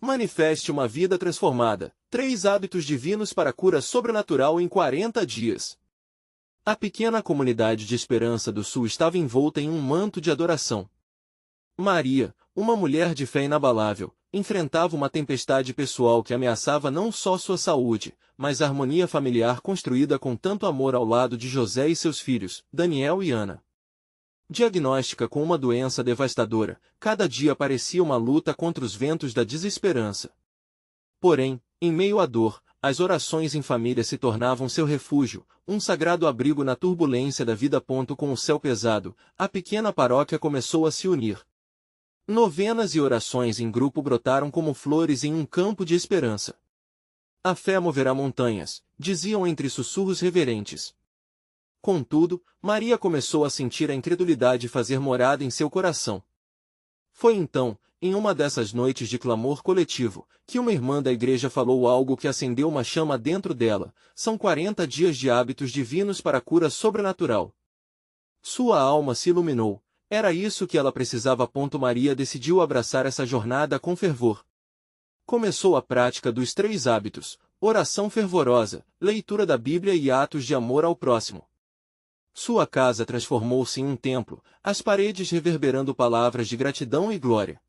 Manifeste uma vida transformada. 3 hábitos divinos para cura sobrenatural em 40 dias. A pequena comunidade de Esperança do Sul estava envolta em um manto de adoração. Maria, uma mulher de fé inabalável, enfrentava uma tempestade pessoal que ameaçava não só sua saúde, mas a harmonia familiar construída com tanto amor ao lado de José e seus filhos, Daniel e Ana. Diagnóstica com uma doença devastadora, cada dia parecia uma luta contra os ventos da desesperança. Porém, em meio à dor, as orações em família se tornavam seu refúgio, um sagrado abrigo na turbulência da vida. Com o céu pesado, a pequena paróquia começou a se unir. Novenas e orações em grupo brotaram como flores em um campo de esperança. A fé moverá montanhas, diziam entre sussurros reverentes. Contudo, Maria começou a sentir a incredulidade fazer morada em seu coração. Foi então, em uma dessas noites de clamor coletivo, que uma irmã da igreja falou algo que acendeu uma chama dentro dela. São 40 dias de hábitos divinos para a cura sobrenatural. Sua alma se iluminou. Era isso que ela precisava. Maria decidiu abraçar essa jornada com fervor. Começou a prática dos 3 hábitos: oração fervorosa, leitura da Bíblia e atos de amor ao próximo. Sua casa transformou-se em um templo, as paredes reverberando palavras de gratidão e glória.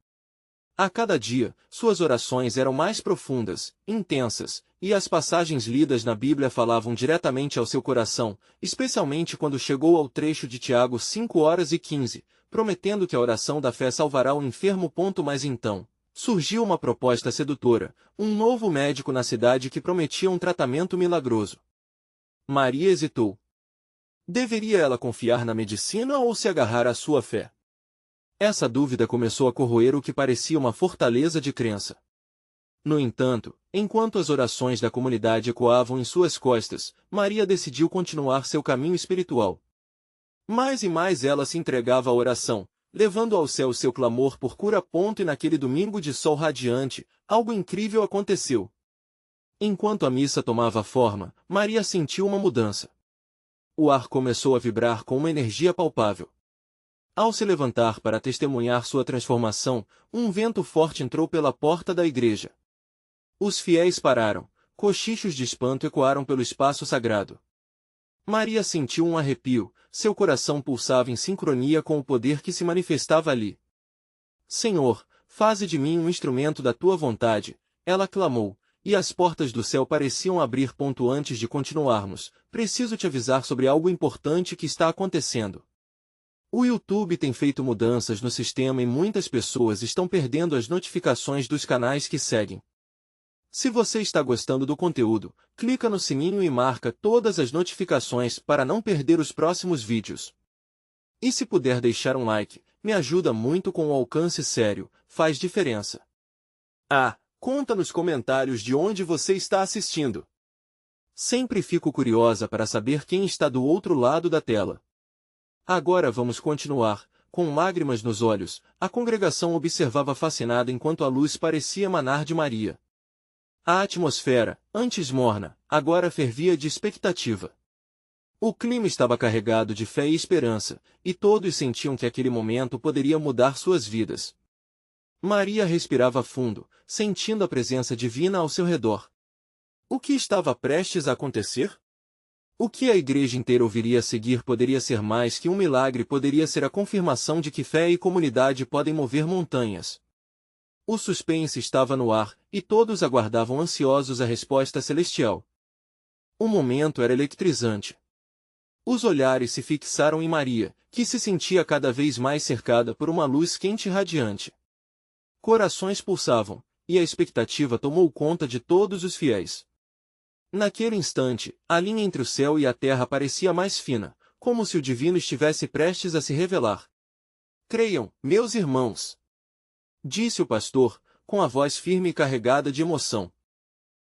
A cada dia, suas orações eram mais profundas, intensas, e as passagens lidas na Bíblia falavam diretamente ao seu coração, especialmente quando chegou ao trecho de Tiago 5:15, prometendo que a oração da fé salvará o enfermo. Mas então, surgiu uma proposta sedutora, um novo médico na cidade que prometia um tratamento milagroso. Maria hesitou. Deveria ela confiar na medicina ou se agarrar à sua fé? Essa dúvida começou a corroer o que parecia uma fortaleza de crença. No entanto, enquanto as orações da comunidade ecoavam em suas costas, Maria decidiu continuar seu caminho espiritual. Mais e mais ela se entregava à oração, levando ao céu seu clamor por cura. E naquele domingo de sol radiante, algo incrível aconteceu. Enquanto a missa tomava forma, Maria sentiu uma mudança. O ar começou a vibrar com uma energia palpável. Ao se levantar para testemunhar sua transformação, um vento forte entrou pela porta da igreja. Os fiéis pararam, cochichos de espanto ecoaram pelo espaço sagrado. Maria sentiu um arrepio, seu coração pulsava em sincronia com o poder que se manifestava ali. Senhor, faze de mim um instrumento da tua vontade, ela clamou, e as portas do céu pareciam abrir. Antes de continuarmos, preciso te avisar sobre algo importante que está acontecendo. O YouTube tem feito mudanças no sistema e muitas pessoas estão perdendo as notificações dos canais que seguem. Se você está gostando do conteúdo, clica no sininho e marca todas as notificações para não perder os próximos vídeos. E se puder deixar um like, me ajuda muito com o alcance. Sério, faz diferença. Conta nos comentários de onde você está assistindo. Sempre fico curiosa para saber quem está do outro lado da tela. Agora vamos continuar. Com lágrimas nos olhos, a congregação observava fascinada enquanto a luz parecia emanar de Maria. A atmosfera, antes morna, agora fervia de expectativa. O clima estava carregado de fé e esperança, e todos sentiam que aquele momento poderia mudar suas vidas. Maria respirava fundo, sentindo a presença divina ao seu redor. O que estava prestes a acontecer? O que a igreja inteira ouviria a seguir poderia ser mais que um milagre, poderia ser a confirmação de que fé e comunidade podem mover montanhas. O suspense estava no ar, e todos aguardavam ansiosos a resposta celestial. O momento era eletrizante. Os olhares se fixaram em Maria, que se sentia cada vez mais cercada por uma luz quente e radiante. Corações pulsavam, e a expectativa tomou conta de todos os fiéis. Naquele instante, a linha entre o céu e a terra parecia mais fina, como se o divino estivesse prestes a se revelar. Creiam, meus irmãos! Disse o pastor, com a voz firme e carregada de emoção.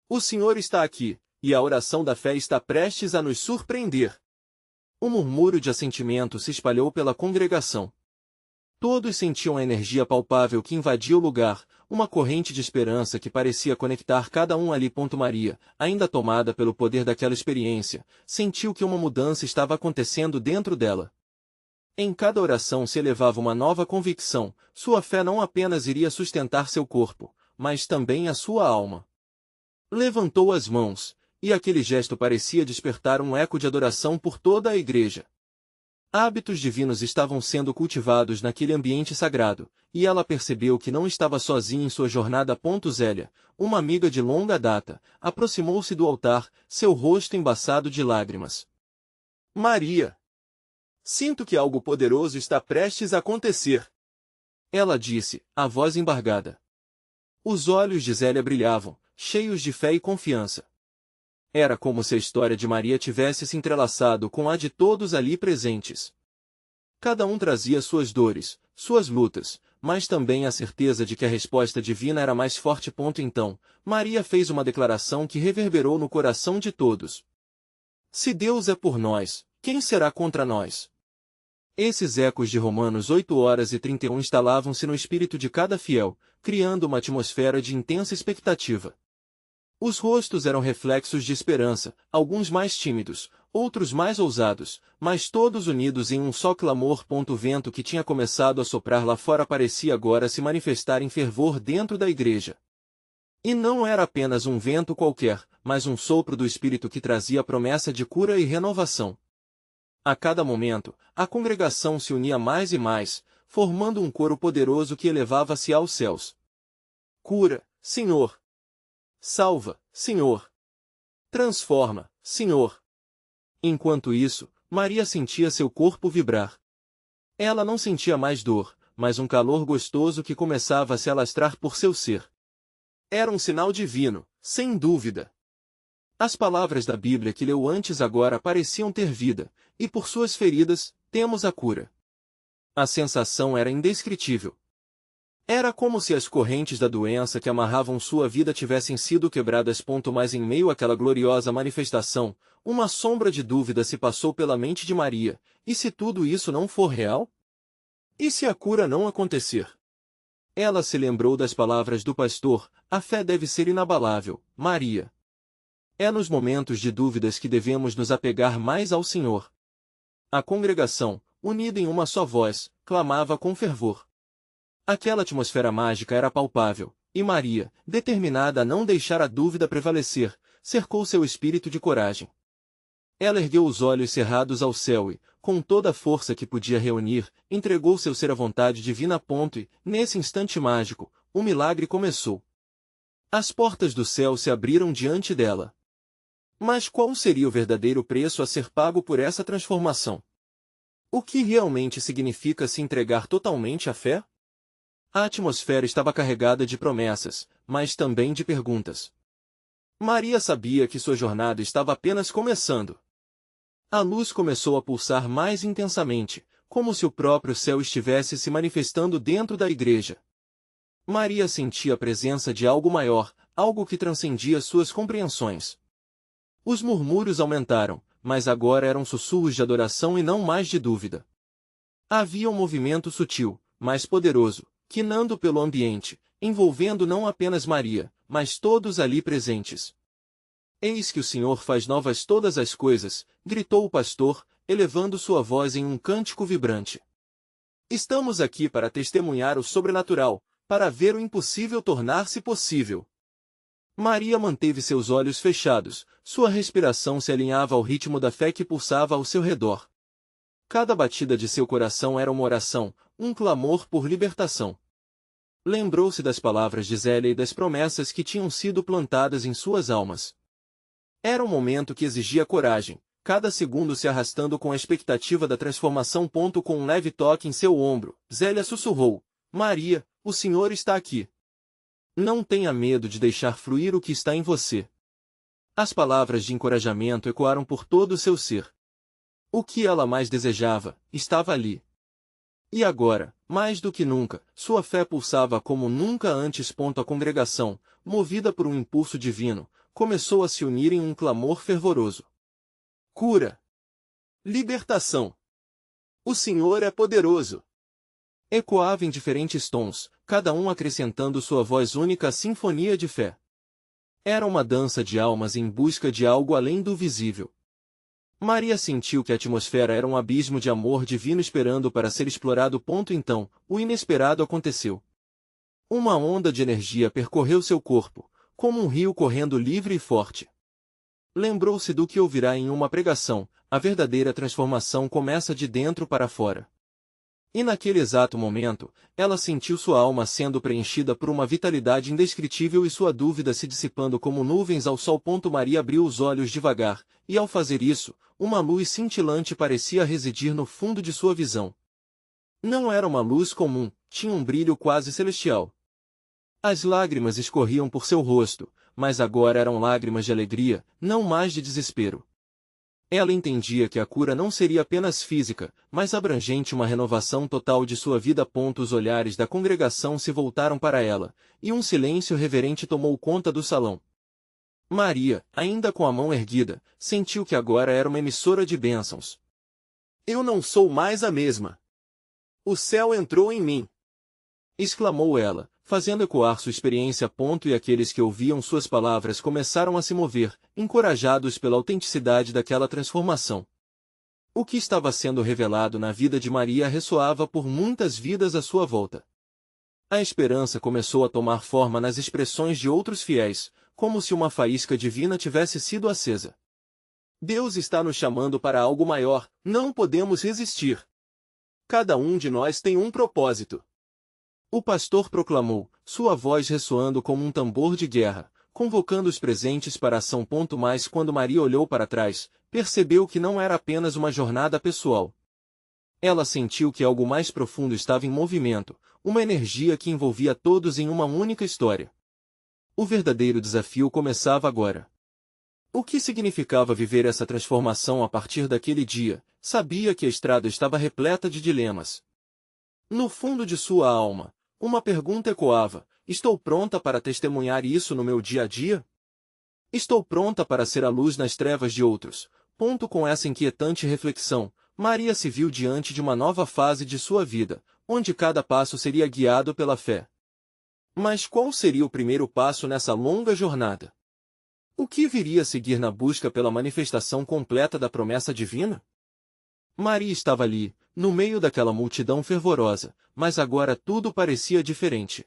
O Senhor está aqui, e a oração da fé está prestes a nos surpreender. Um murmúrio de assentimento se espalhou pela congregação. Todos sentiam a energia palpável que invadia o lugar, uma corrente de esperança que parecia conectar cada um ali. Maria, ainda tomada pelo poder daquela experiência, sentiu que uma mudança estava acontecendo dentro dela. Em cada oração se elevava uma nova convicção: sua fé não apenas iria sustentar seu corpo, mas também a sua alma. Levantou as mãos, e aquele gesto parecia despertar um eco de adoração por toda a igreja. Hábitos divinos estavam sendo cultivados naquele ambiente sagrado, e ela percebeu que não estava sozinha em sua jornada. Zélia, uma amiga de longa data, aproximou-se do altar, seu rosto embaçado de lágrimas. Maria! Sinto que algo poderoso está prestes a acontecer. Ela disse, a voz embargada. Os olhos de Zélia brilhavam, cheios de fé e confiança. Era como se a história de Maria tivesse se entrelaçado com a de todos ali presentes. Cada um trazia suas dores, suas lutas, mas também a certeza de que a resposta divina era mais forte. Então, Maria fez uma declaração que reverberou no coração de todos. Se Deus é por nós, quem será contra nós? Esses ecos de Romanos 8:31 instalavam-se no espírito de cada fiel, criando uma atmosfera de intensa expectativa. Os rostos eram reflexos de esperança, alguns mais tímidos, outros mais ousados, mas todos unidos em um só clamor. O vento que tinha começado a soprar lá fora parecia agora se manifestar em fervor dentro da igreja. E não era apenas um vento qualquer, mas um sopro do Espírito que trazia a promessa de cura e renovação. A cada momento, a congregação se unia mais e mais, formando um coro poderoso que elevava-se aos céus. Cura, Senhor! Salva, Senhor! Transforma, Senhor! Enquanto isso, Maria sentia seu corpo vibrar. Ela não sentia mais dor, mas um calor gostoso que começava a se alastrar por seu ser. Era um sinal divino, sem dúvida. As palavras da Bíblia que leu antes agora pareciam ter vida, e por suas feridas, temos a cura. A sensação era indescritível. Era como se as correntes da doença que amarravam sua vida tivessem sido quebradas. Mas em meio àquela gloriosa manifestação, uma sombra de dúvida se passou pela mente de Maria. E se tudo isso não for real? E se a cura não acontecer? Ela se lembrou das palavras do pastor, a fé deve ser inabalável, Maria. É nos momentos de dúvidas que devemos nos apegar mais ao Senhor. A congregação, unida em uma só voz, clamava com fervor. Aquela atmosfera mágica era palpável, e Maria, determinada a não deixar a dúvida prevalecer, cercou seu espírito de coragem. Ela ergueu os olhos cerrados ao céu e, com toda a força que podia reunir, entregou seu ser à vontade divina. E, nesse instante mágico, o milagre começou. As portas do céu se abriram diante dela. Mas qual seria o verdadeiro preço a ser pago por essa transformação? O que realmente significa se entregar totalmente à fé? A atmosfera estava carregada de promessas, mas também de perguntas. Maria sabia que sua jornada estava apenas começando. A luz começou a pulsar mais intensamente, como se o próprio céu estivesse se manifestando dentro da igreja. Maria sentia a presença de algo maior, algo que transcendia suas compreensões. Os murmúrios aumentaram, mas agora eram sussurros de adoração e não mais de dúvida. Havia um movimento sutil, mas poderoso, quinando pelo ambiente, envolvendo não apenas Maria, mas todos ali presentes. Eis que o Senhor faz novas todas as coisas, gritou o pastor, elevando sua voz em um cântico vibrante. Estamos aqui para testemunhar o sobrenatural, para ver o impossível tornar-se possível. Maria manteve seus olhos fechados, sua respiração se alinhava ao ritmo da fé que pulsava ao seu redor. Cada batida de seu coração era uma oração, um clamor por libertação. Lembrou-se das palavras de Zélia e das promessas que tinham sido plantadas em suas almas. Era um momento que exigia coragem, cada segundo se arrastando com a expectativa da transformação. Com um leve toque em seu ombro, Zélia sussurrou, Maria, o Senhor está aqui. Não tenha medo de deixar fluir o que está em você. As palavras de encorajamento ecoaram por todo o seu ser. O que ela mais desejava, estava ali. E agora, mais do que nunca, sua fé pulsava como nunca antes. A congregação, movida por um impulso divino, começou a se unir em um clamor fervoroso. Cura! Libertação! O Senhor é poderoso! Ecoava em diferentes tons, cada um acrescentando sua voz única à sinfonia de fé. Era uma dança de almas em busca de algo além do visível. Maria sentiu que a atmosfera era um abismo de amor divino esperando para ser explorado. Então, o inesperado aconteceu. Uma onda de energia percorreu seu corpo, como um rio correndo livre e forte. Lembrou-se do que ouvirá em uma pregação: a verdadeira transformação começa de dentro para fora. E naquele exato momento, ela sentiu sua alma sendo preenchida por uma vitalidade indescritível e sua dúvida se dissipando como nuvens ao sol. Maria abriu os olhos devagar, e ao fazer isso, uma luz cintilante parecia residir no fundo de sua visão. Não era uma luz comum, tinha um brilho quase celestial. As lágrimas escorriam por seu rosto, mas agora eram lágrimas de alegria, não mais de desespero. Ela entendia que a cura não seria apenas física, mas abrangente, uma renovação total de sua vida. Os olhares da congregação se voltaram para ela, e um silêncio reverente tomou conta do salão. Maria, ainda com a mão erguida, sentiu que agora era uma emissora de bênçãos. Eu não sou mais a mesma. O céu entrou em mim! Exclamou ela, fazendo ecoar sua experiência. E aqueles que ouviam suas palavras começaram a se mover, encorajados pela autenticidade daquela transformação. O que estava sendo revelado na vida de Maria ressoava por muitas vidas à sua volta. A esperança começou a tomar forma nas expressões de outros fiéis, como se uma faísca divina tivesse sido acesa. Deus está nos chamando para algo maior, não podemos resistir. Cada um de nós tem um propósito. O pastor proclamou, sua voz ressoando como um tambor de guerra, convocando os presentes para a ação. Mas quando Maria olhou para trás, percebeu que não era apenas uma jornada pessoal. Ela sentiu que algo mais profundo estava em movimento, uma energia que envolvia todos em uma única história. O verdadeiro desafio começava agora. O que significava viver essa transformação a partir daquele dia? Sabia que a estrada estava repleta de dilemas. No fundo de sua alma, uma pergunta ecoava: estou pronta para testemunhar isso no meu dia a dia? Estou pronta para ser a luz nas trevas de outros? Com essa inquietante reflexão, Maria se viu diante de uma nova fase de sua vida, onde cada passo seria guiado pela fé. Mas qual seria o primeiro passo nessa longa jornada? O que viria a seguir na busca pela manifestação completa da promessa divina? Maria estava ali, no meio daquela multidão fervorosa, mas agora tudo parecia diferente.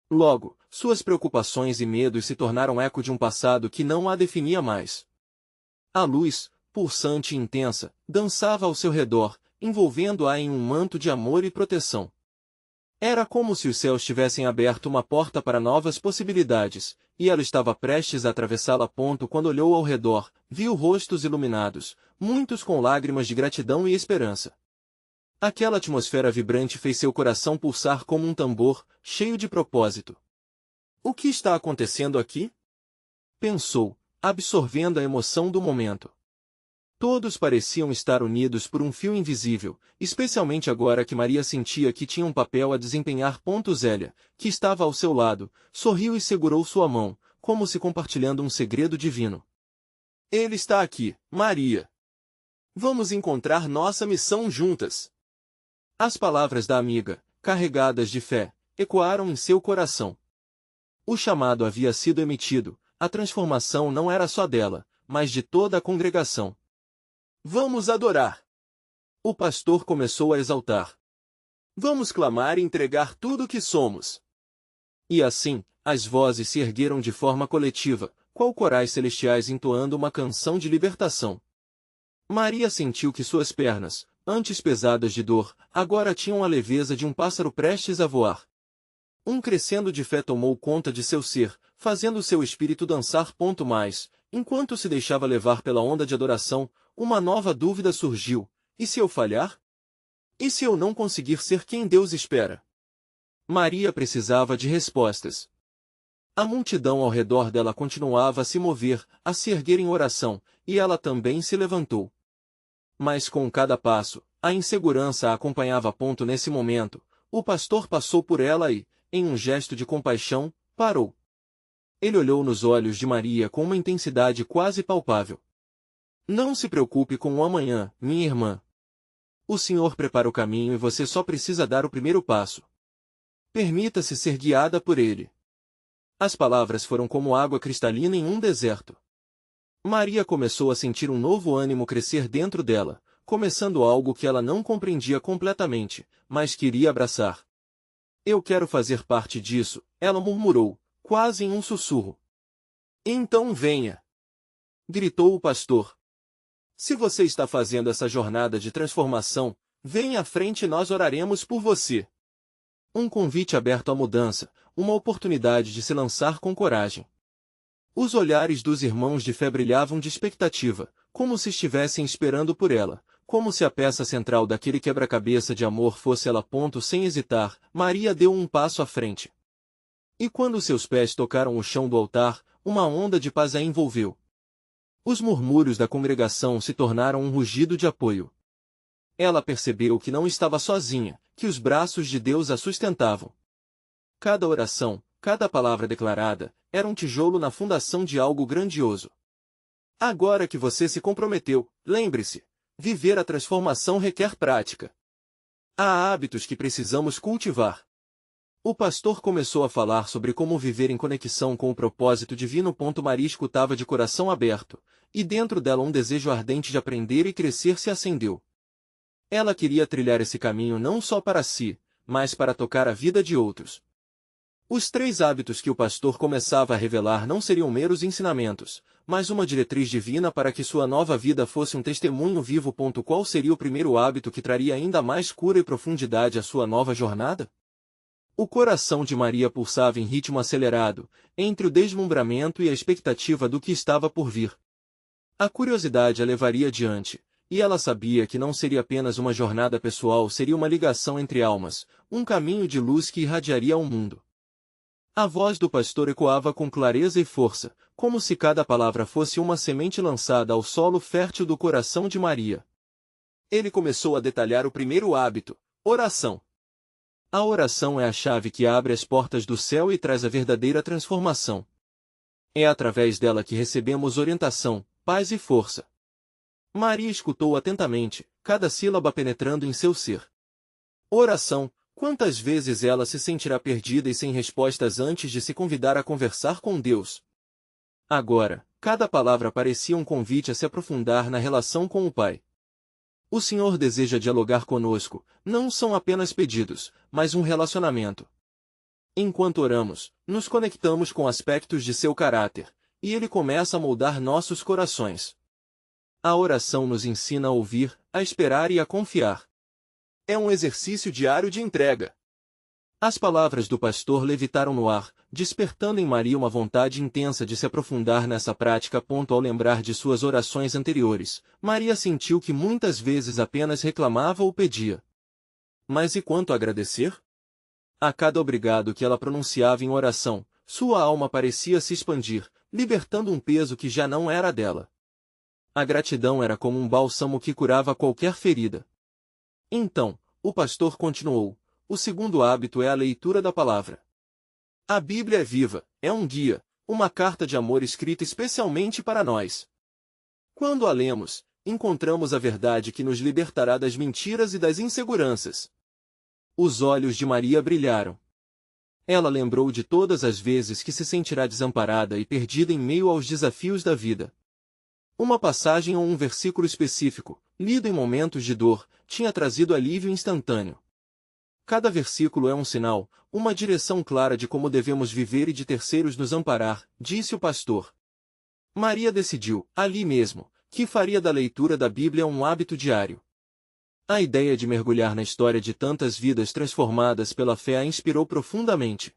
Logo, suas preocupações e medos se tornaram eco de um passado que não a definia mais. A luz, pulsante e intensa, dançava ao seu redor, envolvendo-a em um manto de amor e proteção. Era como se os céus tivessem aberto uma porta para novas possibilidades, e ela estava prestes a atravessá-la. Quando olhou ao redor, viu rostos iluminados, muitos com lágrimas de gratidão e esperança. Aquela atmosfera vibrante fez seu coração pulsar como um tambor, cheio de propósito. O que está acontecendo aqui? Pensou, absorvendo a emoção do momento. Todos pareciam estar unidos por um fio invisível, especialmente agora que Maria sentia que tinha um papel a desempenhar. Zélia, que estava ao seu lado, sorriu e segurou sua mão, como se compartilhando um segredo divino. Ele está aqui, Maria. Vamos encontrar nossa missão juntas. As palavras da amiga, carregadas de fé, ecoaram em seu coração. O chamado havia sido emitido, a transformação não era só dela, mas de toda a congregação. Vamos adorar. O pastor começou a exaltar. Vamos clamar e entregar tudo o que somos. E assim, as vozes se ergueram de forma coletiva, qual corais celestiais entoando uma canção de libertação. Maria sentiu que suas pernas, antes pesadas de dor, agora tinham a leveza de um pássaro prestes a voar. Um crescendo de fé tomou conta de seu ser, fazendo seu espírito dançar. Mais, enquanto se deixava levar pela onda de adoração, uma nova dúvida surgiu: e se eu falhar? E se eu não conseguir ser quem Deus espera? Maria precisava de respostas. A multidão ao redor dela continuava a se mover, a se erguer em oração, e ela também se levantou. Mas com cada passo, a insegurança a acompanhava. Nesse momento, o pastor passou por ela e, em um gesto de compaixão, parou. Ele olhou nos olhos de Maria com uma intensidade quase palpável. Não se preocupe com o amanhã, minha irmã. O Senhor prepara o caminho e você só precisa dar o primeiro passo. Permita-se ser guiada por Ele. As palavras foram como água cristalina em um deserto. Maria começou a sentir um novo ânimo crescer dentro dela, começando algo que ela não compreendia completamente, mas queria abraçar. Eu quero fazer parte disso, ela murmurou, quase em um sussurro. Então venha! Gritou o pastor. Se você está fazendo essa jornada de transformação, venha à frente e nós oraremos por você. Um convite aberto à mudança, uma oportunidade de se lançar com coragem. Os olhares dos irmãos de fé brilhavam de expectativa, como se estivessem esperando por ela, como se a peça central daquele quebra-cabeça de amor fosse ela. Sem hesitar, Maria deu um passo à frente. E quando seus pés tocaram o chão do altar, uma onda de paz a envolveu. Os murmúrios da congregação se tornaram um rugido de apoio. Ela percebeu que não estava sozinha, que os braços de Deus a sustentavam. Cada oração, cada palavra declarada, era um tijolo na fundação de algo grandioso. Agora que você se comprometeu, lembre-se, viver a transformação requer prática. Há hábitos que precisamos cultivar. O pastor começou a falar sobre como viver em conexão com o propósito divino. Maria escutava de coração aberto, e dentro dela um desejo ardente de aprender e crescer se acendeu. Ela queria trilhar esse caminho não só para si, mas para tocar a vida de outros. Os 3 hábitos que o pastor começava a revelar não seriam meros ensinamentos, mas uma diretriz divina para que sua nova vida fosse um testemunho vivo. Qual seria o primeiro hábito que traria ainda mais cura e profundidade à sua nova jornada? O coração de Maria pulsava em ritmo acelerado, entre o deslumbramento e a expectativa do que estava por vir. A curiosidade a levaria adiante, e ela sabia que não seria apenas uma jornada pessoal, seria uma ligação entre almas, um caminho de luz que irradiaria ao mundo. A voz do pastor ecoava com clareza e força, como se cada palavra fosse uma semente lançada ao solo fértil do coração de Maria. Ele começou a detalhar o primeiro hábito: oração. A oração é a chave que abre as portas do céu e traz a verdadeira transformação. É através dela que recebemos orientação, paz e força. Maria escutou atentamente, cada sílaba penetrando em seu ser. Oração. Quantas vezes ela se sentirá perdida e sem respostas antes de se convidar a conversar com Deus? Agora, cada palavra parecia um convite a se aprofundar na relação com o Pai. O Senhor deseja dialogar conosco, não são apenas pedidos, mas um relacionamento. Enquanto oramos, nos conectamos com aspectos de seu caráter, e Ele começa a moldar nossos corações. A oração nos ensina a ouvir, a esperar e a confiar. É um exercício diário de entrega. As palavras do pastor levitaram no ar, despertando em Maria uma vontade intensa de se aprofundar nessa prática. Ao lembrar de suas orações anteriores, Maria sentiu que muitas vezes apenas reclamava ou pedia. Mas e quanto a agradecer? A cada obrigado que ela pronunciava em oração, sua alma parecia se expandir, libertando um peso que já não era dela. A gratidão era como um bálsamo que curava qualquer ferida. Então, o pastor continuou: o segundo hábito é a leitura da palavra. A Bíblia é viva, é um guia, uma carta de amor escrita especialmente para nós. Quando a lemos, encontramos a verdade que nos libertará das mentiras e das inseguranças. Os olhos de Maria brilharam. Ela lembrou de todas as vezes que se sentirá desamparada e perdida em meio aos desafios da vida. Uma passagem ou um versículo específico, lido em momentos de dor, tinha trazido alívio instantâneo. Cada versículo é um sinal, uma direção clara de como devemos viver e de terceiros nos amparar, disse o pastor. Maria decidiu, ali mesmo, que faria da leitura da Bíblia um hábito diário. A ideia de mergulhar na história de tantas vidas transformadas pela fé a inspirou profundamente.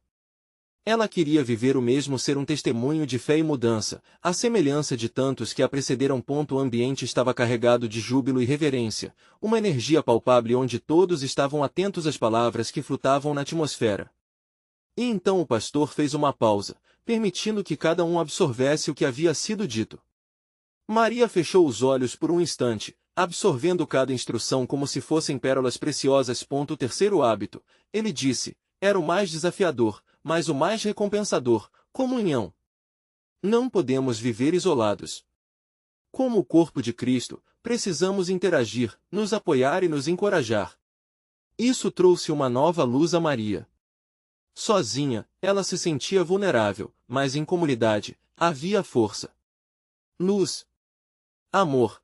Ela queria viver o mesmo, ser um testemunho de fé e mudança, à semelhança de tantos que a precederam. O ambiente estava carregado de júbilo e reverência, uma energia palpável onde todos estavam atentos às palavras que flutuavam na atmosfera. E então o pastor fez uma pausa, permitindo que cada um absorvesse o que havia sido dito. Maria fechou os olhos por um instante, absorvendo cada instrução como se fossem pérolas preciosas. O terceiro hábito, ele disse, era o mais desafiador, mas o mais recompensador: comunhão. Não podemos viver isolados. Como o corpo de Cristo, precisamos interagir, nos apoiar e nos encorajar. Isso trouxe uma nova luz a Maria. Sozinha, ela se sentia vulnerável, mas em comunidade, havia força. Luz. Amor.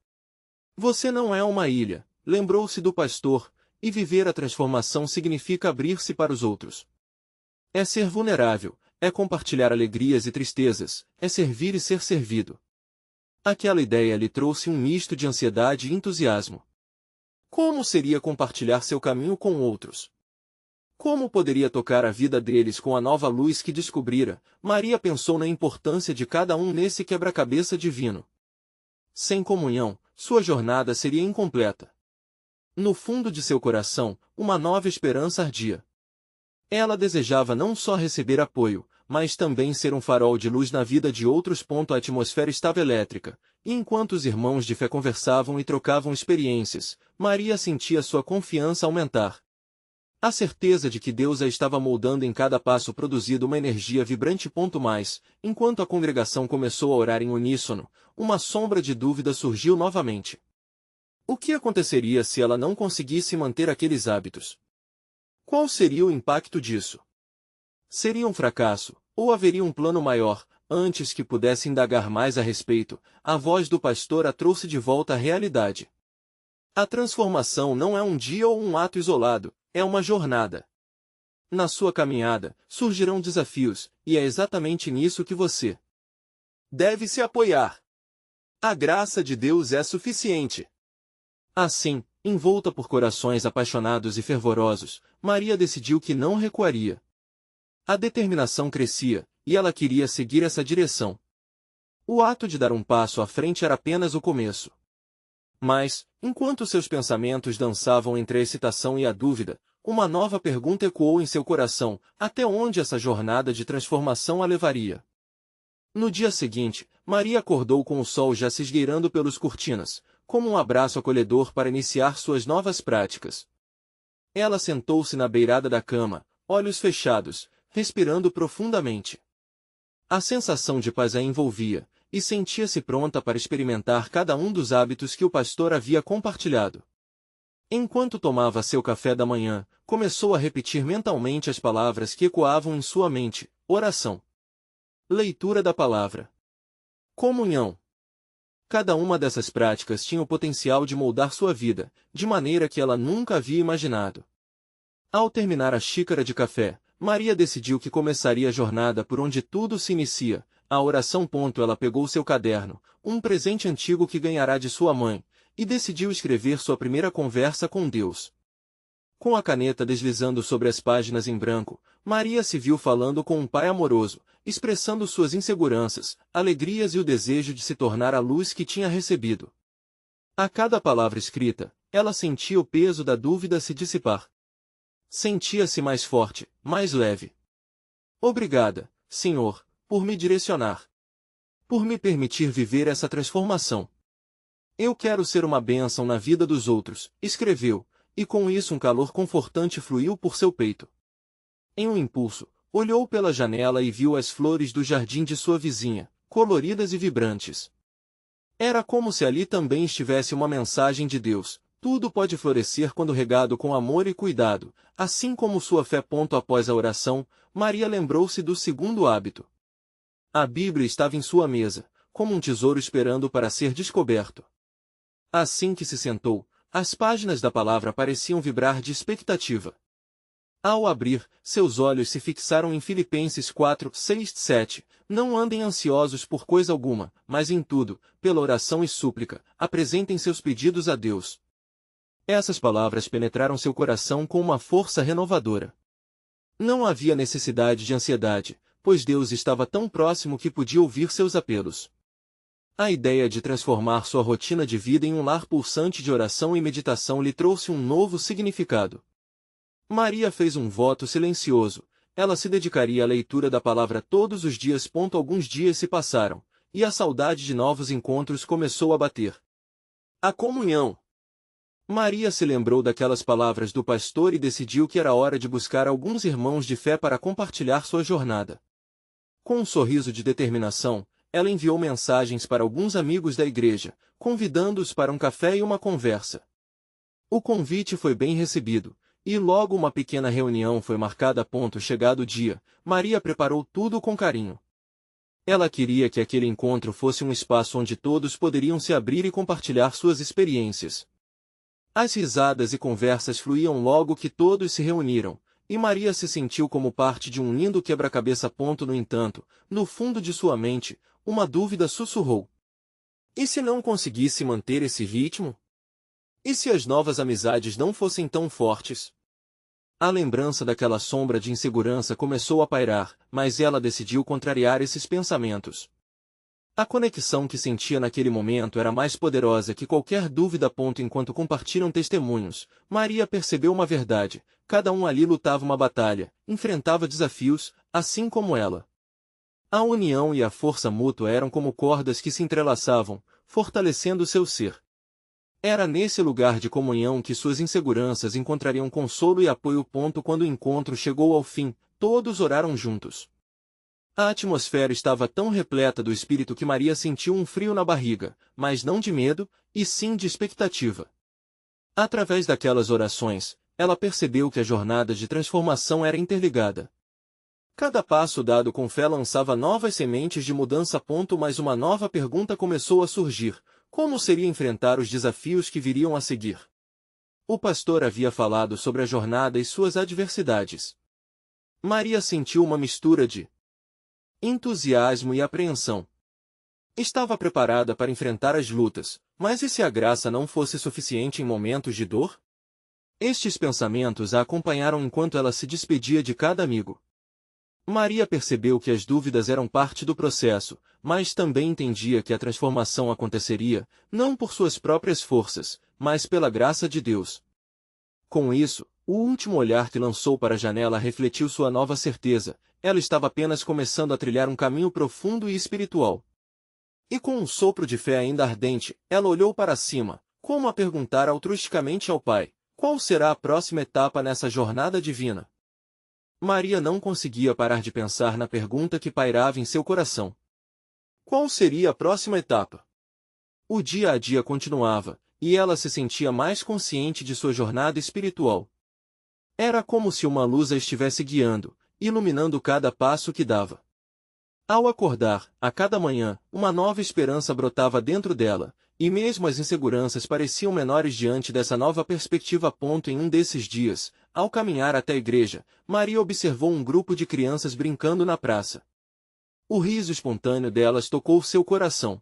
Você não é uma ilha, lembrou-se do pastor, e viver a transformação significa abrir-se para os outros. É ser vulnerável, é compartilhar alegrias e tristezas, é servir e ser servido. Aquela ideia lhe trouxe um misto de ansiedade e entusiasmo. Como seria compartilhar seu caminho com outros? Como poderia tocar a vida deles com a nova luz que descobrira? Maria pensou na importância de cada um nesse quebra-cabeça divino. Sem comunhão, sua jornada seria incompleta. No fundo de seu coração, uma nova esperança ardia. Ela desejava não só receber apoio, mas também ser um farol de luz na vida de outros. A atmosfera estava elétrica, e enquanto os irmãos de fé conversavam e trocavam experiências, Maria sentia sua confiança aumentar. A certeza de que Deus a estava moldando em cada passo produzido uma energia vibrante. Mais, enquanto a congregação começou a orar em uníssono, uma sombra de dúvida surgiu novamente. O que aconteceria se ela não conseguisse manter aqueles hábitos? Qual seria o impacto disso? Seria um fracasso, ou haveria um plano maior? Antes que pudesse indagar mais a respeito, a voz do pastor a trouxe de volta à realidade. A transformação não é um dia ou um ato isolado, é uma jornada. Na sua caminhada, surgirão desafios, e é exatamente nisso que você deve se apoiar. A graça de Deus é suficiente. Assim, envolta por corações apaixonados e fervorosos, Maria decidiu que não recuaria. A determinação crescia, e ela queria seguir essa direção. O ato de dar um passo à frente era apenas o começo. Mas, enquanto seus pensamentos dançavam entre a excitação e a dúvida, uma nova pergunta ecoou em seu coração: até onde essa jornada de transformação a levaria? No dia seguinte, Maria acordou com o sol já se esgueirando pelas cortinas, como um abraço acolhedor para iniciar suas novas práticas. Ela sentou-se na beirada da cama, olhos fechados, respirando profundamente. A sensação de paz a envolvia, e sentia-se pronta para experimentar cada um dos hábitos que o pastor havia compartilhado. Enquanto tomava seu café da manhã, começou a repetir mentalmente as palavras que ecoavam em sua mente: oração, leitura da palavra, comunhão. Cada uma dessas práticas tinha o potencial de moldar sua vida, de maneira que ela nunca havia imaginado. Ao terminar a xícara de café, Maria decidiu que começaria a jornada por onde tudo se inicia, a oração. Ela pegou seu caderno, um presente antigo que ganhará de sua mãe, e decidiu escrever sua primeira conversa com Deus. Com a caneta deslizando sobre as páginas em branco, Maria se viu falando com um pai amoroso, expressando suas inseguranças, alegrias e o desejo de se tornar a luz que tinha recebido. A cada palavra escrita, ela sentia o peso da dúvida se dissipar. Sentia-se mais forte, mais leve. Obrigada, Senhor, por me direcionar. Por me permitir viver essa transformação. Eu quero ser uma bênção na vida dos outros, escreveu, e com isso um calor confortante fluiu por seu peito. Em um impulso, olhou pela janela e viu as flores do jardim de sua vizinha, coloridas e vibrantes. Era como se ali também estivesse uma mensagem de Deus: tudo pode florescer quando regado com amor e cuidado, assim como sua fé. Após a oração, Maria lembrou-se do segundo hábito. A Bíblia estava em sua mesa, como um tesouro esperando para ser descoberto. Assim que se sentou, as páginas da palavra pareciam vibrar de expectativa. Ao abrir, seus olhos se fixaram em Filipenses 4, 6, 7. Não andem ansiosos por coisa alguma, mas em tudo, pela oração e súplica, apresentem seus pedidos a Deus. Essas palavras penetraram seu coração com uma força renovadora. Não havia necessidade de ansiedade, pois Deus estava tão próximo que podia ouvir seus apelos. A ideia de transformar sua rotina de vida em um lar pulsante de oração e meditação lhe trouxe um novo significado. Maria fez um voto silencioso. Ela se dedicaria à leitura da palavra todos os dias. Alguns dias se passaram, e a saudade de novos encontros começou a bater. A comunhão. Maria se lembrou daquelas palavras do pastor e decidiu que era hora de buscar alguns irmãos de fé para compartilhar sua jornada. Com um sorriso de determinação, ela enviou mensagens para alguns amigos da igreja, convidando-os para um café e uma conversa. O convite foi bem recebido, e logo uma pequena reunião foi marcada. Chegado o dia, Maria preparou tudo com carinho. Ela queria que aquele encontro fosse um espaço onde todos poderiam se abrir e compartilhar suas experiências. As risadas e conversas fluíam logo que todos se reuniram, e Maria se sentiu como parte de um lindo quebra-cabeça. No entanto, no fundo de sua mente, uma dúvida sussurrou. E se não conseguisse manter esse ritmo? E se as novas amizades não fossem tão fortes? A lembrança daquela sombra de insegurança começou a pairar, mas ela decidiu contrariar esses pensamentos. A conexão que sentia naquele momento era mais poderosa que qualquer dúvida. Enquanto compartilham testemunhos, Maria percebeu uma verdade: cada um ali lutava uma batalha, enfrentava desafios, assim como ela. A união e a força mútua eram como cordas que se entrelaçavam, fortalecendo seu ser. Era nesse lugar de comunhão que suas inseguranças encontrariam consolo e apoio. Quando o encontro chegou ao fim, todos oraram juntos. A atmosfera estava tão repleta do Espírito que Maria sentiu um frio na barriga, mas não de medo, e sim de expectativa. Através daquelas orações, ela percebeu que a jornada de transformação era interligada. Cada passo dado com fé lançava novas sementes de mudança. Mas uma nova pergunta começou a surgir: como seria enfrentar os desafios que viriam a seguir? O pastor havia falado sobre a jornada e suas adversidades. Maria sentiu uma mistura de entusiasmo e apreensão. Estava preparada para enfrentar as lutas, mas e se a graça não fosse suficiente em momentos de dor? Estes pensamentos a acompanharam enquanto ela se despedia de cada amigo. Maria percebeu que as dúvidas eram parte do processo, mas também entendia que a transformação aconteceria, não por suas próprias forças, mas pela graça de Deus. Com isso, o último olhar que lançou para a janela refletiu sua nova certeza: ela estava apenas começando a trilhar um caminho profundo e espiritual. E com um sopro de fé ainda ardente, ela olhou para cima, como a perguntar altruisticamente ao Pai: qual será a próxima etapa nessa jornada divina? Maria não conseguia parar de pensar na pergunta que pairava em seu coração. Qual seria a próxima etapa? O dia a dia continuava, e ela se sentia mais consciente de sua jornada espiritual. Era como se uma luz a estivesse guiando, iluminando cada passo que dava. Ao acordar, a cada manhã, uma nova esperança brotava dentro dela, e mesmo as inseguranças pareciam menores diante dessa nova perspectiva. Em um desses dias, ao caminhar até a igreja, Maria observou um grupo de crianças brincando na praça. O riso espontâneo delas tocou seu coração.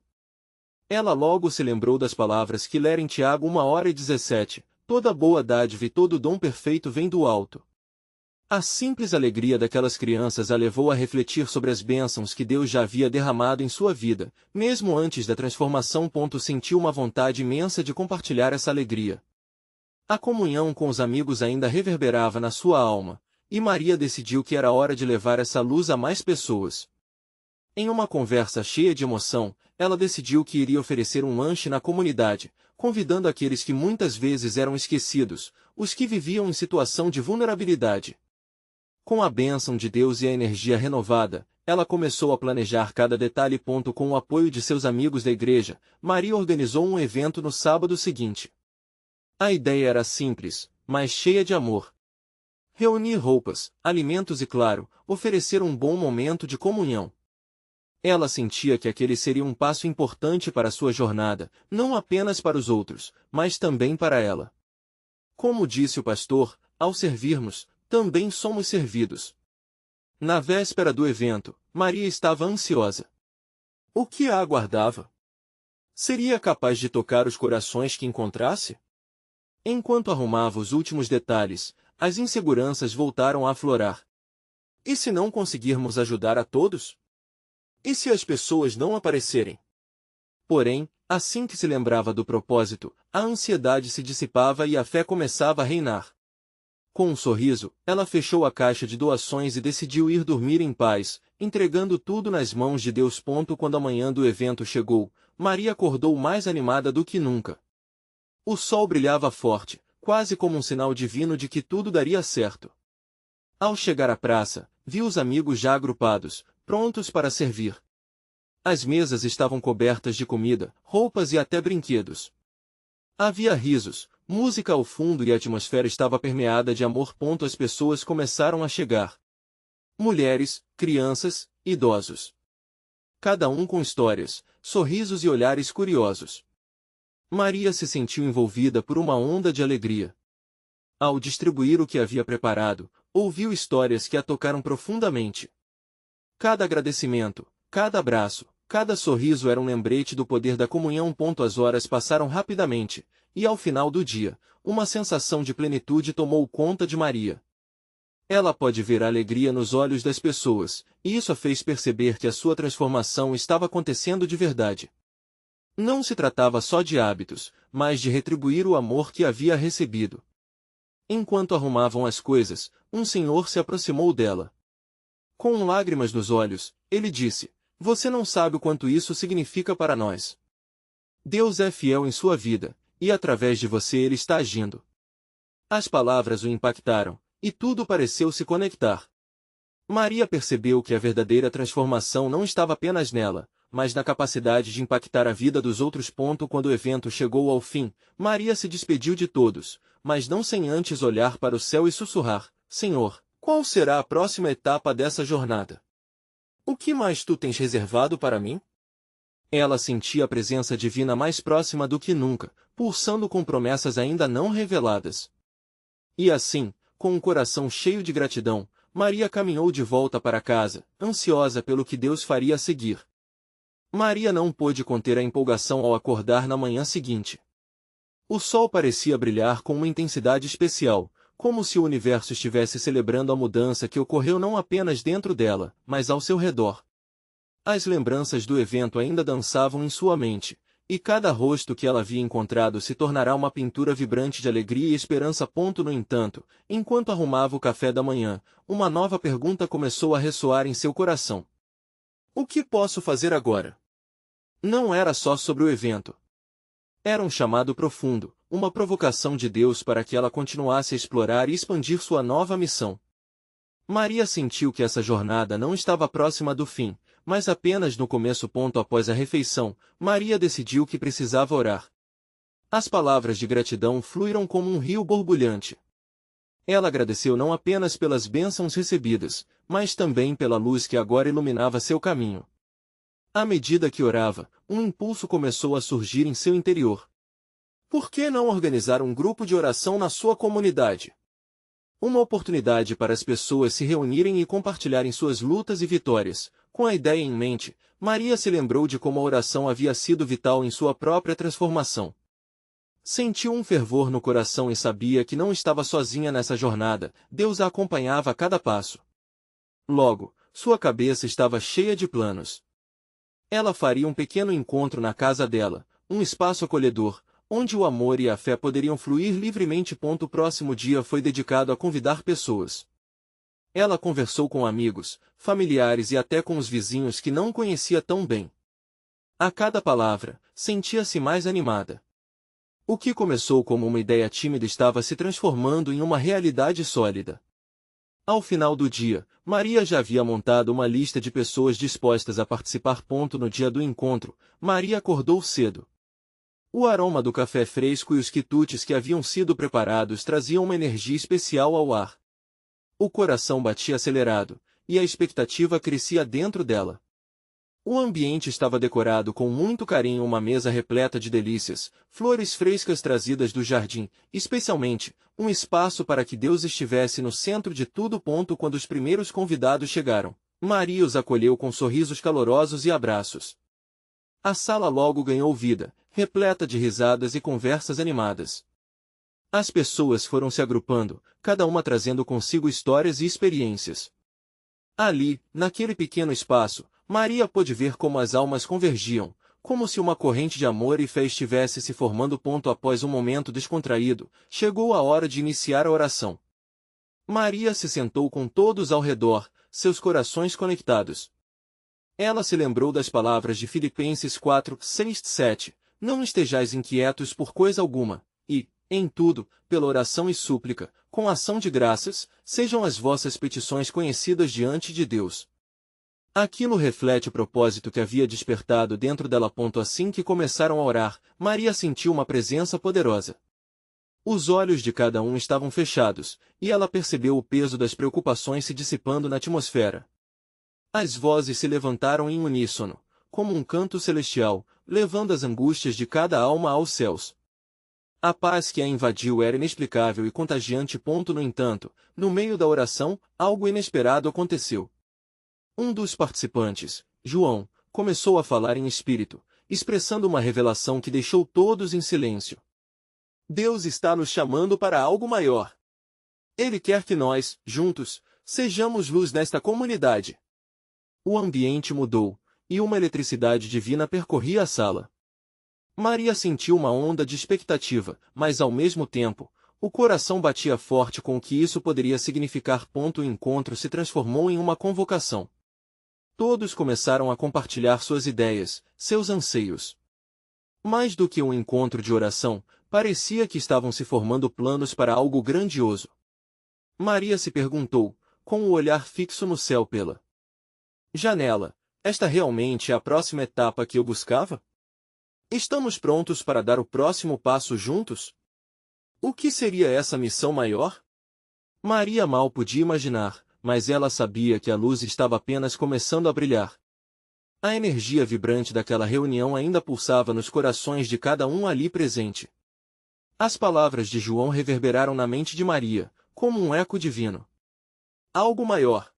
Ela logo se lembrou das palavras que lera em Tiago 1:17, toda boa dádiva e todo dom perfeito vem do alto. A simples alegria daquelas crianças a levou a refletir sobre as bênçãos que Deus já havia derramado em sua vida, mesmo antes da transformação. Sentiu uma vontade imensa de compartilhar essa alegria. A comunhão com os amigos ainda reverberava na sua alma, e Maria decidiu que era hora de levar essa luz a mais pessoas. Em uma conversa cheia de emoção, ela decidiu que iria oferecer um lanche na comunidade, convidando aqueles que muitas vezes eram esquecidos, os que viviam em situação de vulnerabilidade. Com a bênção de Deus e a energia renovada, ela começou a planejar cada detalhe. Com o apoio de seus amigos da igreja, Maria organizou um evento no sábado seguinte. A ideia era simples, mas cheia de amor. Reunir roupas, alimentos e, claro, oferecer um bom momento de comunhão. Ela sentia que aquele seria um passo importante para sua jornada, não apenas para os outros, mas também para ela. Como disse o pastor, ao servirmos, também somos servidos. Na véspera do evento, Maria estava ansiosa. O que a aguardava? Seria capaz de tocar os corações que encontrasse? Enquanto arrumava os últimos detalhes, as inseguranças voltaram a aflorar. E se não conseguirmos ajudar a todos? E se as pessoas não aparecerem? Porém, assim que se lembrava do propósito, a ansiedade se dissipava e a fé começava a reinar. Com um sorriso, ela fechou a caixa de doações e decidiu ir dormir em paz, entregando tudo nas mãos de Deus. Quando a manhã do evento chegou, Maria acordou mais animada do que nunca. O sol brilhava forte, quase como um sinal divino de que tudo daria certo. Ao chegar à praça, viu os amigos já agrupados, prontos para servir. As mesas estavam cobertas de comida, roupas e até brinquedos. Havia risos, música ao fundo e a atmosfera estava permeada de amor. As pessoas começaram a chegar. Mulheres, crianças, idosos. Cada um com histórias, sorrisos e olhares curiosos. Maria se sentiu envolvida por uma onda de alegria. Ao distribuir o que havia preparado, Ouviu histórias que a tocaram profundamente. Cada agradecimento, cada abraço, cada sorriso era um lembrete do poder da comunhão. As horas passaram rapidamente, e ao final do dia, uma sensação de plenitude tomou conta de Maria. Ela pôde ver a alegria nos olhos das pessoas, e isso a fez perceber que a sua transformação estava acontecendo de verdade. Não se tratava só de hábitos, mas de retribuir o amor que havia recebido. Enquanto arrumavam as coisas, um senhor se aproximou dela. Com lágrimas nos olhos, ele disse: "Você não sabe o quanto isso significa para nós. Deus é fiel em sua vida, e através de você Ele está agindo." As palavras o impactaram, e tudo pareceu se conectar. Maria percebeu que a verdadeira transformação não estava apenas nela, mas na capacidade de impactar a vida dos outros. Quando o evento chegou ao fim, Maria se despediu de todos, mas não sem antes olhar para o céu e sussurrar: "Senhor, qual será a próxima etapa dessa jornada? O que mais tu tens reservado para mim?" Ela sentia a presença divina mais próxima do que nunca, pulsando com promessas ainda não reveladas. E assim, com um coração cheio de gratidão, Maria caminhou de volta para casa, ansiosa pelo que Deus faria a seguir. Maria não pôde conter a empolgação ao acordar na manhã seguinte. O sol parecia brilhar com uma intensidade especial, como se o universo estivesse celebrando a mudança que ocorreu não apenas dentro dela, mas ao seu redor. As lembranças do evento ainda dançavam em sua mente, e cada rosto que ela havia encontrado se tornará uma pintura vibrante de alegria e esperança. No entanto, enquanto arrumava o café da manhã, uma nova pergunta começou a ressoar em seu coração. O que posso fazer agora? Não era só sobre o evento. Era um chamado profundo, uma provocação de Deus para que ela continuasse a explorar e expandir sua nova missão. Maria sentiu que essa jornada não estava próxima do fim, mas apenas no começo. Após a refeição, Maria decidiu que precisava orar. As palavras de gratidão fluíram como um rio borbulhante. Ela agradeceu não apenas pelas bênçãos recebidas, mas também pela luz que agora iluminava seu caminho. À medida que orava, um impulso começou a surgir em seu interior. Por que não organizar um grupo de oração na sua comunidade? Uma oportunidade para as pessoas se reunirem e compartilharem suas lutas e vitórias. Com a ideia em mente, Maria se lembrou de como a oração havia sido vital em sua própria transformação. Sentiu um fervor no coração e sabia que não estava sozinha nessa jornada, Deus a acompanhava a cada passo. Logo, sua cabeça estava cheia de planos. Ela faria um pequeno encontro na casa dela, um espaço acolhedor, onde o amor e a fé poderiam fluir livremente. O próximo dia foi dedicado a convidar pessoas. Ela conversou com amigos, familiares e até com os vizinhos que não conhecia tão bem. A cada palavra, sentia-se mais animada. O que começou como uma ideia tímida estava se transformando em uma realidade sólida. Ao final do dia, Maria já havia montado uma lista de pessoas dispostas a participar. No dia do encontro, Maria acordou cedo. O aroma do café fresco e os quitutes que haviam sido preparados traziam uma energia especial ao ar. O coração batia acelerado, e a expectativa crescia dentro dela. O ambiente estava decorado com muito carinho, uma mesa repleta de delícias, flores frescas trazidas do jardim, especialmente, um espaço para que Deus estivesse no centro de tudo. Quando os primeiros convidados chegaram, Maria os acolheu com sorrisos calorosos e abraços. A sala logo ganhou vida, repleta de risadas e conversas animadas. As pessoas foram se agrupando, cada uma trazendo consigo histórias e experiências. Ali, naquele pequeno espaço, Maria pôde ver como as almas convergiam, como se uma corrente de amor e fé estivesse se formando. Após um momento descontraído, chegou a hora de iniciar a oração. Maria se sentou com todos ao redor, seus corações conectados. Ela se lembrou das palavras de Filipenses 4, 6, 7, "Não estejais inquietos por coisa alguma, e, em tudo, pela oração e súplica, com ação de graças, sejam as vossas petições conhecidas diante de Deus." Aquilo reflete o propósito que havia despertado dentro dela. Assim que começaram a orar, Maria sentiu uma presença poderosa. Os olhos de cada um estavam fechados, e ela percebeu o peso das preocupações se dissipando na atmosfera. As vozes se levantaram em uníssono, como um canto celestial, levando as angústias de cada alma aos céus. A paz que a invadiu era inexplicável e contagiante. No entanto, no meio da oração, algo inesperado aconteceu. Um dos participantes, João, começou a falar em espírito, expressando uma revelação que deixou todos em silêncio. Deus está nos chamando para algo maior. Ele quer que nós, juntos, sejamos luz nesta comunidade. O ambiente mudou, e uma eletricidade divina percorria a sala. Maria sentiu uma onda de expectativa, mas ao mesmo tempo, o coração batia forte com o que isso poderia significar. O encontro se transformou em uma convocação. Todos começaram a compartilhar suas ideias, seus anseios. Mais do que um encontro de oração, parecia que estavam se formando planos para algo grandioso. Maria se perguntou, com o olhar fixo no céu pela janela, esta realmente é a próxima etapa que eu buscava? Estamos prontos para dar o próximo passo juntos? O que seria essa missão maior? Maria mal podia imaginar, mas ela sabia que a luz estava apenas começando a brilhar. A energia vibrante daquela reunião ainda pulsava nos corações de cada um ali presente. As palavras de João reverberaram na mente de Maria, como um eco divino. Algo maior.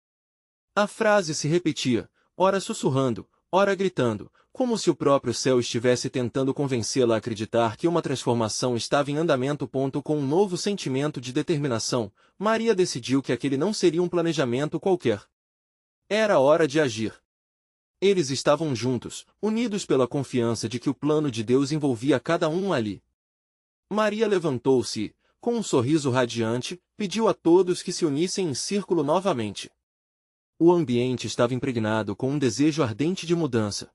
A frase se repetia, ora sussurrando, ora gritando, como se o próprio céu estivesse tentando convencê-la a acreditar que uma transformação estava em andamento. Com um novo sentimento de determinação, Maria decidiu que aquele não seria um planejamento qualquer. Era hora de agir. Eles estavam juntos, unidos pela confiança de que o plano de Deus envolvia cada um ali. Maria levantou-se e, com um sorriso radiante, pediu a todos que se unissem em círculo novamente. O ambiente estava impregnado com um desejo ardente de mudança.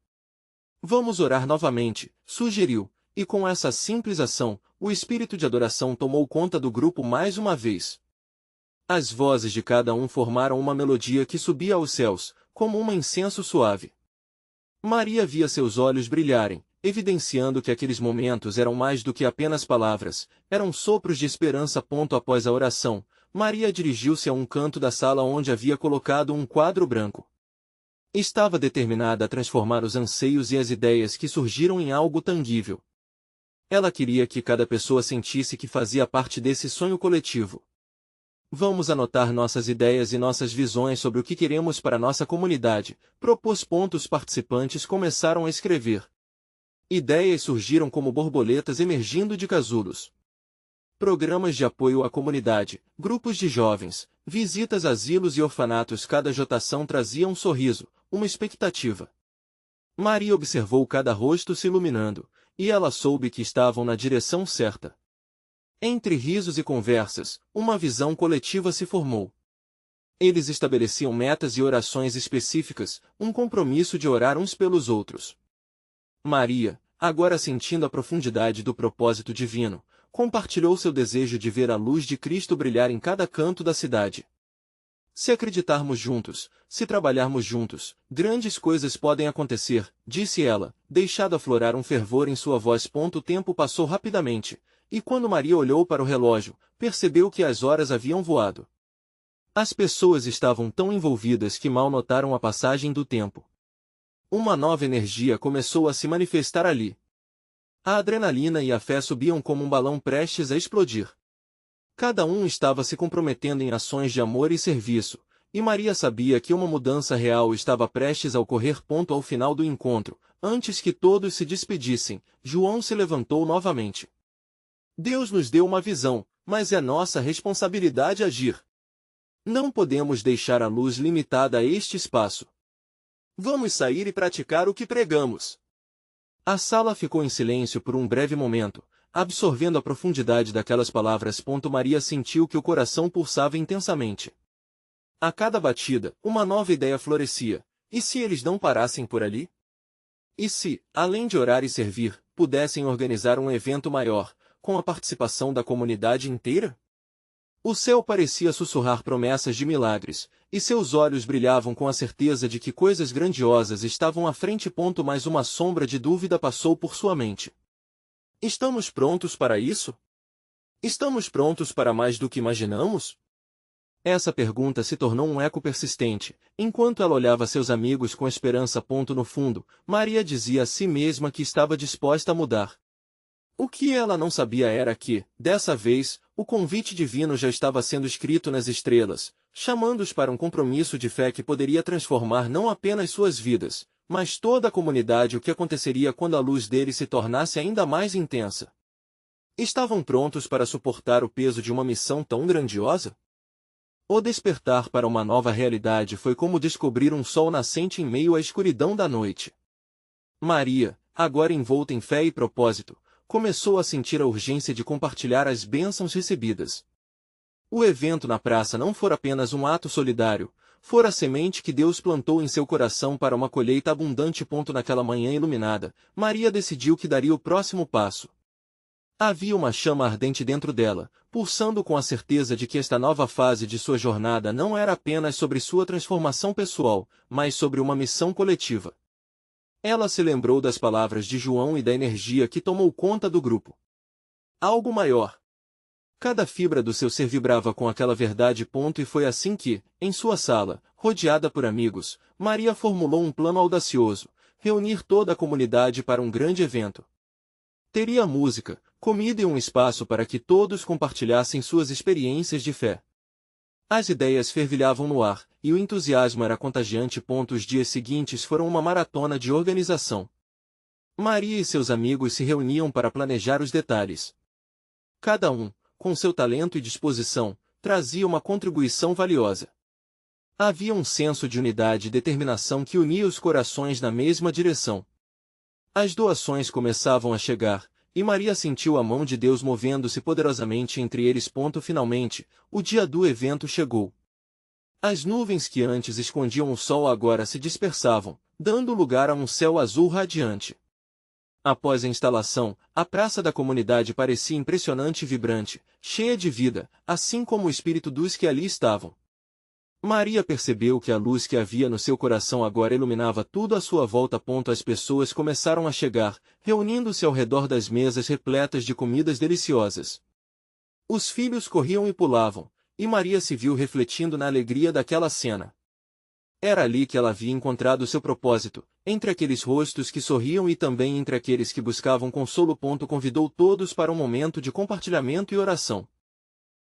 Vamos orar novamente, sugeriu, e com essa simples ação, o espírito de adoração tomou conta do grupo mais uma vez. As vozes de cada um formaram uma melodia que subia aos céus, como um incenso suave. Maria via seus olhos brilharem, evidenciando que aqueles momentos eram mais do que apenas palavras, eram sopros de esperança. Após a oração, Maria dirigiu-se a um canto da sala onde havia colocado um quadro branco. Estava determinada a transformar os anseios e as ideias que surgiram em algo tangível. Ela queria que cada pessoa sentisse que fazia parte desse sonho coletivo. Vamos anotar nossas ideias e nossas visões sobre o que queremos para nossa comunidade, propôs. Os participantes começaram a escrever. Ideias surgiram como borboletas emergindo de casulos. Programas de apoio à comunidade, grupos de jovens, visitas a asilos e orfanatos. Cada jotação trazia um sorriso, uma expectativa. Maria observou cada rosto se iluminando, e ela soube que estavam na direção certa. Entre risos e conversas, uma visão coletiva se formou. Eles estabeleciam metas e orações específicas, um compromisso de orar uns pelos outros. Maria, agora sentindo a profundidade do propósito divino, compartilhou seu desejo de ver a luz de Cristo brilhar em cada canto da cidade. Se acreditarmos juntos, se trabalharmos juntos, grandes coisas podem acontecer, disse ela, deixando aflorar um fervor em sua voz. O tempo passou rapidamente, e quando Maria olhou para o relógio, percebeu que as horas haviam voado. As pessoas estavam tão envolvidas que mal notaram a passagem do tempo. Uma nova energia começou a se manifestar ali. A adrenalina e a fé subiam como um balão prestes a explodir. Cada um estava se comprometendo em ações de amor e serviço, e Maria sabia que uma mudança real estava prestes a ocorrer. Ao final do encontro, antes que todos se despedissem, João se levantou novamente. Deus nos deu uma visão, mas é nossa responsabilidade agir. Não podemos deixar a luz limitada a este espaço. Vamos sair e praticar o que pregamos. A sala ficou em silêncio por um breve momento, absorvendo a profundidade daquelas palavras. Maria sentiu que o coração pulsava intensamente. A cada batida, uma nova ideia florescia. E se eles não parassem por ali? E se, além de orar e servir, pudessem organizar um evento maior, com a participação da comunidade inteira? O céu parecia sussurrar promessas de milagres, e seus olhos brilhavam com a certeza de que coisas grandiosas estavam à frente. Mas uma sombra de dúvida passou por sua mente. Estamos prontos para isso? Estamos prontos para mais do que imaginamos? Essa pergunta se tornou um eco persistente, enquanto ela olhava seus amigos com esperança. No fundo, Maria dizia a si mesma que estava disposta a mudar. O que ela não sabia era que, dessa vez, o convite divino já estava sendo escrito nas estrelas, chamando-os para um compromisso de fé que poderia transformar não apenas suas vidas, mas toda a comunidade. O que aconteceria quando a luz dele se tornasse ainda mais intensa? Estavam prontos para suportar o peso de uma missão tão grandiosa? O despertar para uma nova realidade foi como descobrir um sol nascente em meio à escuridão da noite. Maria, agora envolta em fé e propósito, começou a sentir a urgência de compartilhar as bênçãos recebidas. O evento na praça não fora apenas um ato solidário, fora a semente que Deus plantou em seu coração para uma colheita abundante. Naquela manhã iluminada, Maria decidiu que daria o próximo passo. Havia uma chama ardente dentro dela, pulsando com a certeza de que esta nova fase de sua jornada não era apenas sobre sua transformação pessoal, mas sobre uma missão coletiva. Ela se lembrou das palavras de João e da energia que tomou conta do grupo. Algo maior. Cada fibra do seu ser vibrava com aquela verdade. E foi assim que, em sua sala, rodeada por amigos, Maria formulou um plano audacioso: reunir toda a comunidade para um grande evento. Teria música, comida e um espaço para que todos compartilhassem suas experiências de fé. As ideias fervilhavam no ar, e o entusiasmo era contagiante. Os dias seguintes foram uma maratona de organização. Maria e seus amigos se reuniam para planejar os detalhes. Cada um, com seu talento e disposição, trazia uma contribuição valiosa. Havia um senso de unidade e determinação que unia os corações na mesma direção. As doações começavam a chegar, e Maria sentiu a mão de Deus movendo-se poderosamente entre eles. Finalmente, o dia do evento chegou. As nuvens que antes escondiam o sol agora se dispersavam, dando lugar a um céu azul radiante. Após a instalação, a praça da comunidade parecia impressionante e vibrante, cheia de vida, assim como o espírito dos que ali estavam. Maria percebeu que a luz que havia no seu coração agora iluminava tudo à sua volta. As pessoas começaram a chegar, reunindo-se ao redor das mesas repletas de comidas deliciosas. Os filhos corriam e pulavam, e Maria se viu refletindo na alegria daquela cena. Era ali que ela havia encontrado seu propósito, entre aqueles rostos que sorriam e também entre aqueles que buscavam consolo. Convidou todos para um momento de compartilhamento e oração.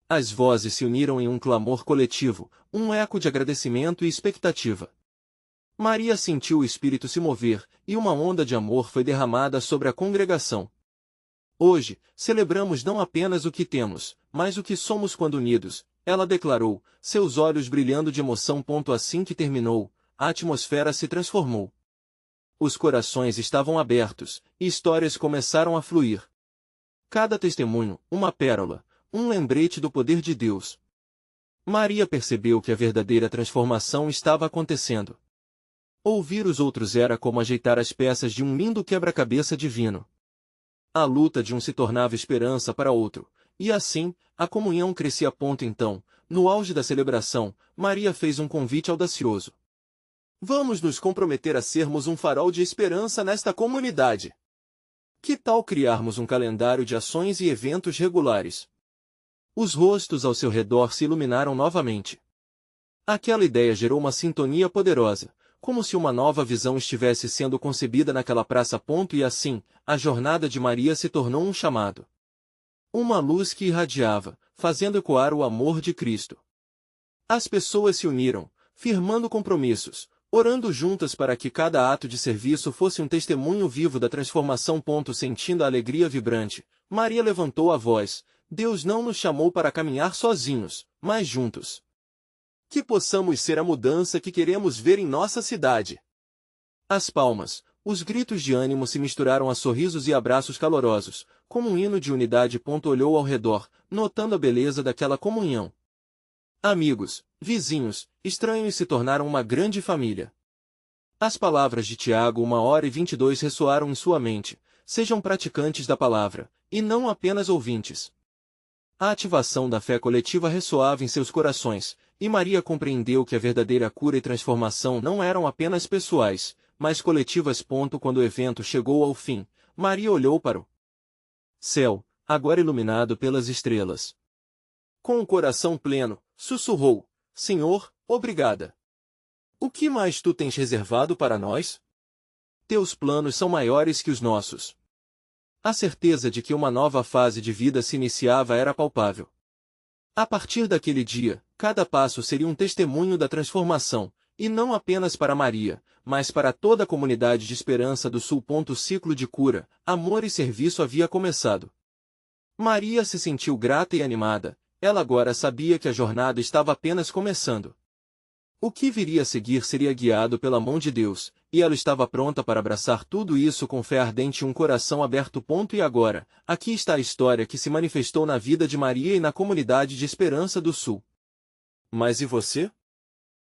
As vozes se uniram em um clamor coletivo, um eco de agradecimento e expectativa. Maria sentiu o Espírito se mover, e uma onda de amor foi derramada sobre a congregação. Hoje, celebramos não apenas o que temos, mas o que somos quando unidos, ela declarou, seus olhos brilhando de emoção. Assim que terminou, a atmosfera se transformou. Os corações estavam abertos, e histórias começaram a fluir. Cada testemunho, uma pérola, um lembrete do poder de Deus. Maria percebeu que a verdadeira transformação estava acontecendo. Ouvir os outros era como ajeitar as peças de um lindo quebra-cabeça divino. A luta de um se tornava esperança para outro, e assim, a comunhão crescia. Então, no auge da celebração, Maria fez um convite audacioso. Vamos nos comprometer a sermos um farol de esperança nesta comunidade. Que tal criarmos um calendário de ações e eventos regulares? Os rostos ao seu redor se iluminaram novamente. Aquela ideia gerou uma sintonia poderosa, como se uma nova visão estivesse sendo concebida naquela praça. E assim, a jornada de Maria se tornou um chamado. Uma luz que irradiava, fazendo ecoar o amor de Cristo. As pessoas se uniram, firmando compromissos, orando juntas para que cada ato de serviço fosse um testemunho vivo da transformação. Sentindo a alegria vibrante, Maria levantou a voz: Deus não nos chamou para caminhar sozinhos, mas juntos. Que possamos ser a mudança que queremos ver em nossa cidade. As palmas, os gritos de ânimo se misturaram a sorrisos e abraços calorosos, como um hino de unidade. Olhou ao redor, notando a beleza daquela comunhão. Amigos, vizinhos, estranhos se tornaram uma grande família. As palavras de Tiago 1:22 ressoaram em sua mente: sejam praticantes da palavra, e não apenas ouvintes. A ativação da fé coletiva ressoava em seus corações, e Maria compreendeu que a verdadeira cura e transformação não eram apenas pessoais, mas coletivas. Quando o evento chegou ao fim, Maria olhou para o céu, agora iluminado pelas estrelas. Com o coração pleno, sussurrou: Senhor, obrigada. O que mais tu tens reservado para nós? Teus planos são maiores que os nossos. A certeza de que uma nova fase de vida se iniciava era palpável. A partir daquele dia, cada passo seria um testemunho da transformação, e não apenas para Maria, mas para toda a comunidade de Esperança do Sul. O ciclo de cura, amor e serviço havia começado. Maria se sentiu grata e animada, ela agora sabia que a jornada estava apenas começando. O que viria a seguir seria guiado pela mão de Deus, e ela estava pronta para abraçar tudo isso com fé ardente e um coração aberto. E agora, aqui está a história que se manifestou na vida de Maria e na comunidade de Esperança do Sul. Mas e você?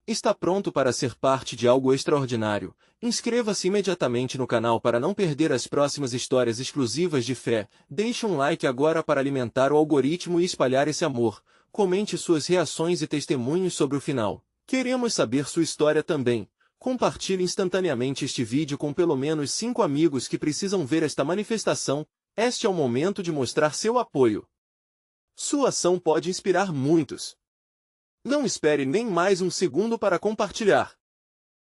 Está pronto para ser parte de algo extraordinário? Inscreva-se imediatamente no canal para não perder as próximas histórias exclusivas de fé. Deixe um like agora para alimentar o algoritmo e espalhar esse amor. Comente suas reações e testemunhos sobre o final. Queremos saber sua história também. Compartilhe instantaneamente este vídeo com pelo menos 5 amigos que precisam ver esta manifestação. Este é o momento de mostrar seu apoio. Sua ação pode inspirar muitos. Não espere nem mais um segundo para compartilhar.